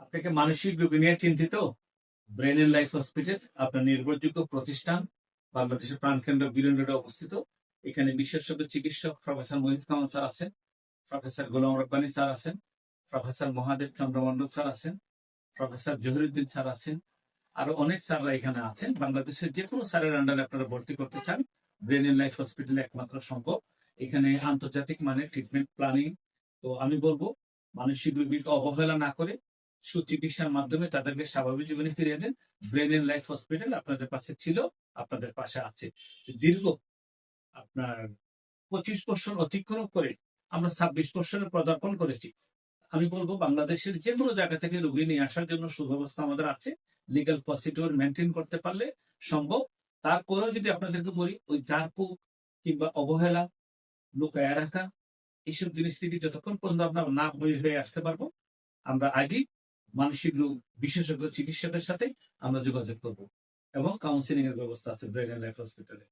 আপনাকে মানসিক রোগী নিয়ে চিন্তিত? ব্রেন এন্ড লাইফ হসপিটাল আপনার নির্ভরযোগ্য প্রতিষ্ঠান, বাংলাদেশের প্রাণকেন্দ্র বিলেন রোডে অবস্থিত। এখানে বিশেষজ্ঞ চিকিৎসক প্রফেসর মোহিত কামাল স্যার আছেন, প্রফেসর গোলাম রব্বানী স্যার আছেন, প্রফেসর মহাদেব চন্দ্রমন্ডল স্যার আছেন, প্রফেসর জহিরুদ্দিন স্যার আছেন, আরো অনেক স্যাররা এখানে আছেন। বাংলাদেশের যে কোনো স্যারের আন্ডারে আপনারা ভর্তি করতে চান, ব্রেন এন্ড লাইফ হসপিটালে একমাত্র সম্ভব। এখানে আন্তর্জাতিক মানের ট্রিটমেন্ট প্ল্যানিং। তো আমি বলবো মানসিক রোগীকে অবহেলা না করে সুচিকিৎসার মাধ্যমে তাদেরকে স্বাভাবিক জীবনে ফিরিয়ে দেন। ব্রেন এন্ড লাইফ হসপিটাল আপনাদের পাশে ছিল, আপনাদের পাশে আছে। দীর্ঘ আপনার 25 বছর অতিক্রম করে আমরা 26 বছরে পদার্পণ করেছি। আমি বলবো বাংলাদেশের যে কোনো জায়গা থেকে রোগী নিয়ে আসার জন্য সুব্যবস্থা আমাদের আছে। লিগাল প্রসিডিওর মেনটেন করতে পারলে সম্ভব। তারপরেও যদি আপনাদেরকে বলি, ওই জারপুক কিংবা অবহেলা, লুকায়া রাখা, এইসব জিনিস থেকে যতক্ষণ পর্যন্ত আমরা না বের হয়ে আসতে পারবো, আমরা আজই মানসিক রোগ বিশেষজ্ঞ চিকিৎসকের সাথে আমরা যোগাযোগ করব এবং কাউন্সিলিং এর ব্যবস্থা আছে ব্রেন এন্ড লাইফ হসপিটালে।